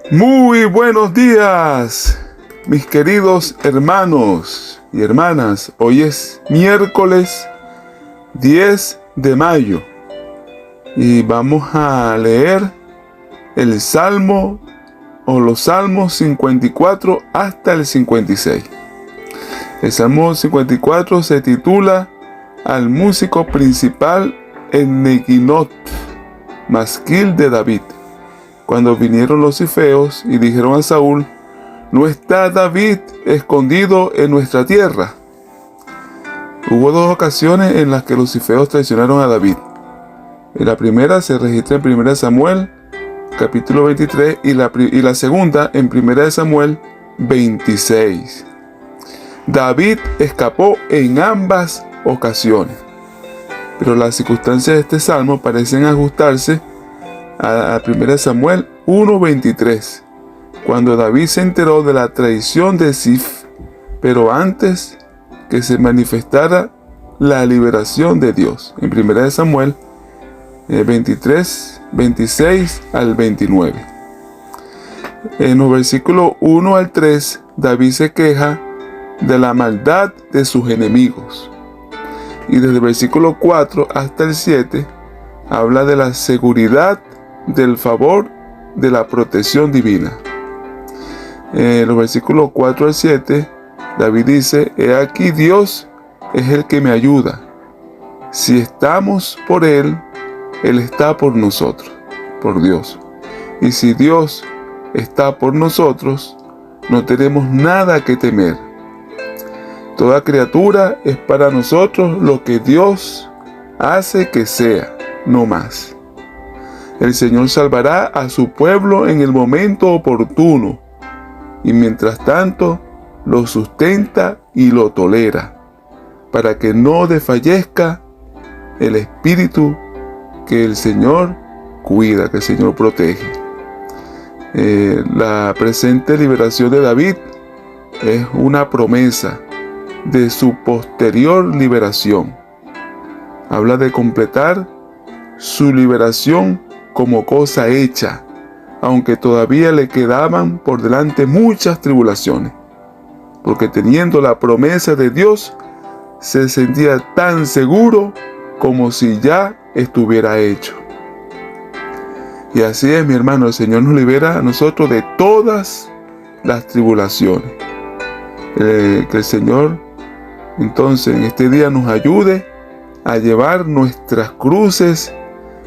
Muy buenos días, mis queridos hermanos y hermanas. Hoy es miércoles 10 de mayo y vamos a leer el Salmo o los Salmos 54 hasta el 56. El Salmo 54 se titula Al músico principal en Neguinot, masquil de David. Cuando vinieron los cifeos y dijeron a Saúl: ¿no está David escondido en nuestra tierra? Hubo dos ocasiones en las que los cifeos traicionaron a David. En la primera se registra en 1 Samuel, capítulo 23, y la segunda en 1 Samuel 26. David escapó en ambas ocasiones, pero las circunstancias de este salmo parecen ajustarse a 1 Samuel 1:23, cuando David se enteró de la traición de Sif, pero antes que se manifestara la liberación de Dios. En 1 Samuel 23, 26 al 29. En los versículos 1 al 3, David se queja de la maldad de sus enemigos. Y desde el versículo 4 hasta el 7, habla de la seguridad del favor de la protección divina. En los versículos 4 al 7, David dice: He aquí Dios es el que me ayuda. Si estamos por Él, Él está por nosotros, por Dios. Y si Dios está por nosotros, no tenemos nada que temer. Toda criatura es para nosotros lo que Dios hace que sea, no más. El Señor salvará a su pueblo en el momento oportuno, y mientras tanto lo sustenta y lo tolera, para que no desfallezca el espíritu que el Señor cuida, que el Señor protege. La presente liberación de David es una promesa de su posterior liberación. Habla de completar su liberación como cosa hecha, aunque todavía le quedaban por delante muchas tribulaciones, porque teniendo la promesa de Dios, se sentía tan seguro como si ya estuviera hecho. Y así es, mi hermano, el Señor nos libera a nosotros de todas las tribulaciones. Que el Señor, entonces, en este día nos ayude a llevar nuestras cruces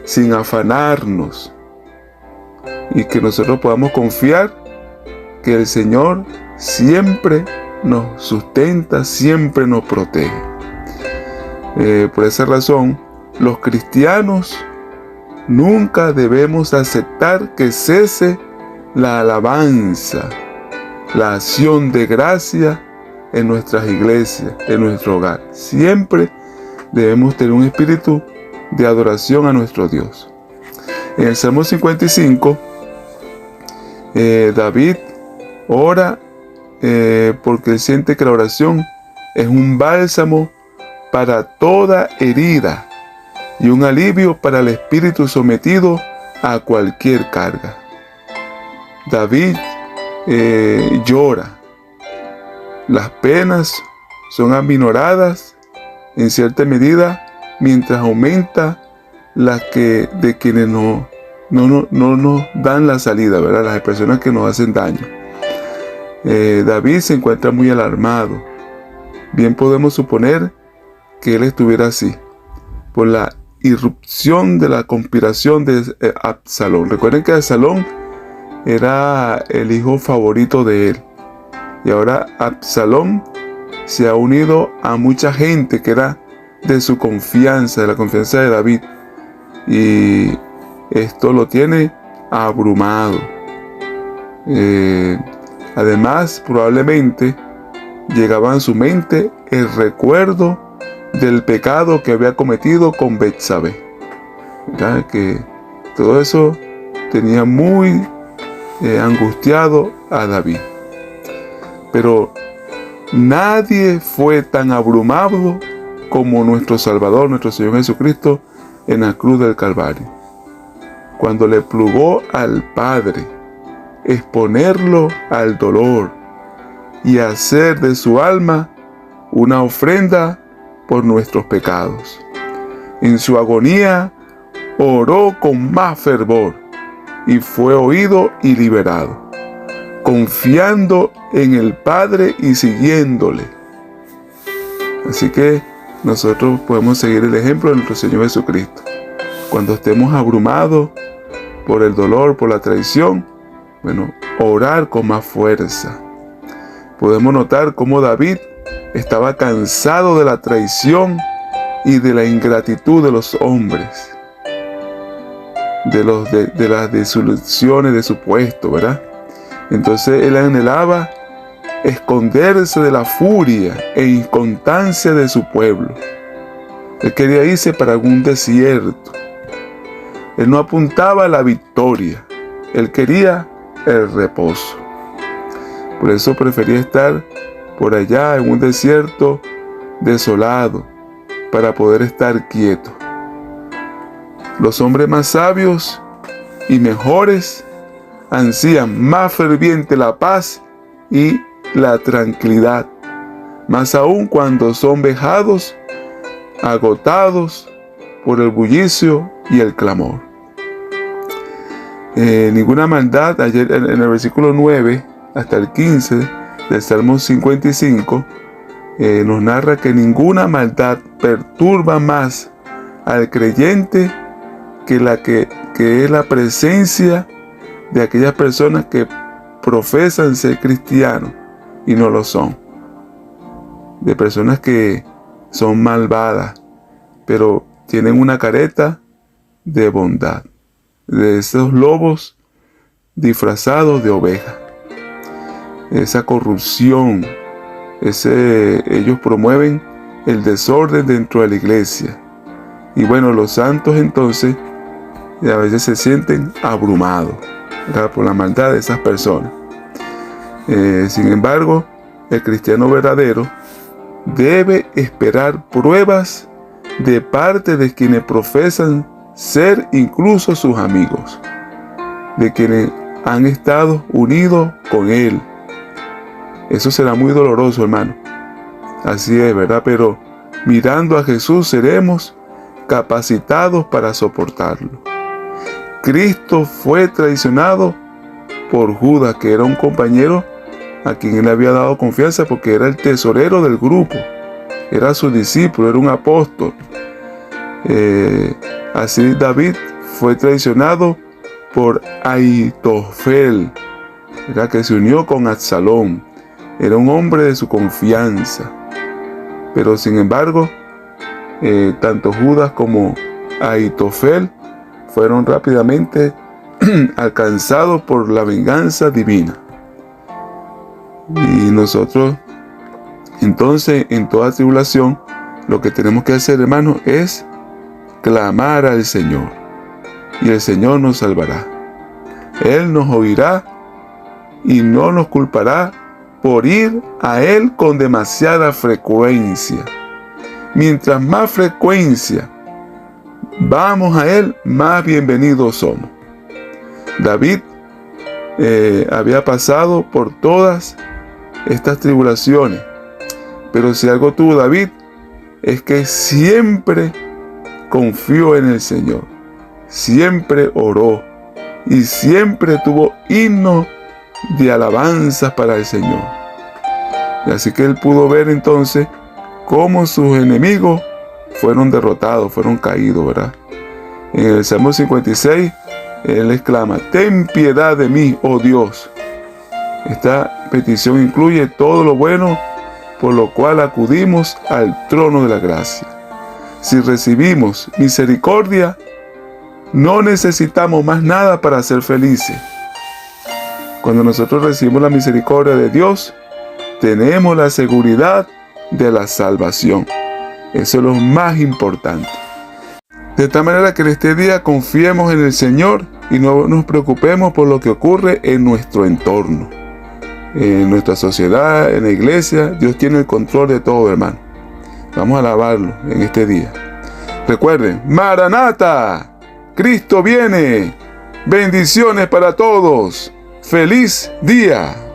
sin afanarnos, y que nosotros podamos confiar que el Señor siempre nos sustenta, siempre nos protege. Por esa razón, los cristianos nunca debemos aceptar que cese la alabanza, la acción de gracia en nuestras iglesias, en nuestro hogar. Siempre debemos tener un espíritu de adoración a nuestro Dios. En el Salmo 55, David ora porque él siente que la oración es un bálsamo para toda herida y un alivio para el espíritu sometido a cualquier carga. David llora. Las penas son aminoradas en cierta medida mientras aumenta las que de quienes no nos dan la salida, ¿verdad? Las personas que nos hacen daño. David se encuentra muy alarmado. Bien podemos suponer que él estuviera así por la irrupción de la conspiración de Absalón. Recuerden que Absalón era el hijo favorito de él, y ahora Absalón se ha unido a mucha gente que era de su confianza, de la confianza de David, y esto lo tiene abrumado. Además, probablemente llegaba en su mente el recuerdo del pecado que había cometido con Betsabé, ¿verdad? Que todo eso tenía muy angustiado a David. Pero nadie fue tan abrumado como nuestro Salvador, nuestro Señor Jesucristo, en la cruz del Calvario. Cuando le plugó al Padre exponerlo al dolor y hacer de su alma una ofrenda por nuestros pecados. En su agonía oró con más fervor y fue oído y liberado, confiando en el Padre y siguiéndole. Así que nosotros podemos seguir el ejemplo de nuestro Señor Jesucristo. Cuando estemos abrumados por el dolor, por la traición, orar con más fuerza. Podemos notar cómo David estaba cansado de la traición y de la ingratitud de los hombres, de las disoluciones de su puesto, ¿verdad? Entonces él anhelaba esconderse de la furia e inconstancia de su pueblo. Él quería irse para algún desierto. Él no apuntaba a la victoria, él quería el reposo. Por eso prefería estar por allá en un desierto desolado, para poder estar quieto. Los hombres más sabios y mejores ansían más ferviente la paz y la tranquilidad, más aún cuando son vejados, agotados por el bullicio y el clamor. Ninguna maldad, ayer en el versículo 9 hasta el 15 del Salmo 55, nos narra que ninguna maldad perturba más al creyente que es la presencia de aquellas personas que profesan ser cristianos y no lo son. De personas que son malvadas, pero tienen una careta de bondad. De esos lobos disfrazados de oveja. Esa corrupción, ellos promueven el desorden dentro de la iglesia. Y los santos entonces a veces se sienten abrumados, ¿verdad?, por la maldad de esas personas. Sin embargo, el cristiano verdadero debe esperar pruebas de parte de quienes profesan ser incluso sus amigos, de quienes han estado unidos con él. Eso será muy doloroso, hermano. Así es, ¿verdad? Pero mirando a Jesús seremos capacitados para soportarlo. Cristo fue traicionado por Judas, que era un compañero a quien él había dado confianza porque era el tesorero del grupo, era su discípulo, era un apóstol. Así David fue traicionado por Ahitofel, que se unió con Absalón. Era un hombre de su confianza. Pero sin embargo, tanto Judas como Ahitofel fueron rápidamente alcanzados por la venganza divina. Y nosotros, entonces, en toda tribulación, lo que tenemos que hacer, hermanos, es clamar al Señor. Y el Señor nos salvará. Él nos oirá y no nos culpará por ir a Él con demasiada frecuencia. Mientras más frecuencia vamos a Él, más bienvenidos somos. David había pasado por todas estas tribulaciones, pero si algo tuvo David es que siempre confió en el Señor, siempre oró y siempre tuvo himnos de alabanzas para el Señor. Y así que él pudo ver entonces cómo sus enemigos fueron derrotados, fueron caídos, ¿verdad? En el Salmo 56, él exclama: ten piedad de mí, oh Dios. Esta petición incluye todo lo bueno por lo cual acudimos al trono de la gracia. Si recibimos misericordia, no necesitamos más nada para ser felices. Cuando nosotros recibimos la misericordia de Dios, tenemos la seguridad de la salvación. Eso es lo más importante. De tal manera que en este día confiemos en el Señor y no nos preocupemos por lo que ocurre en nuestro entorno, en nuestra sociedad, en la iglesia. Dios tiene el control de todo, hermano. Vamos a alabarlo en este día. Recuerden, Maranata, Cristo viene. Bendiciones para todos. ¡Feliz día!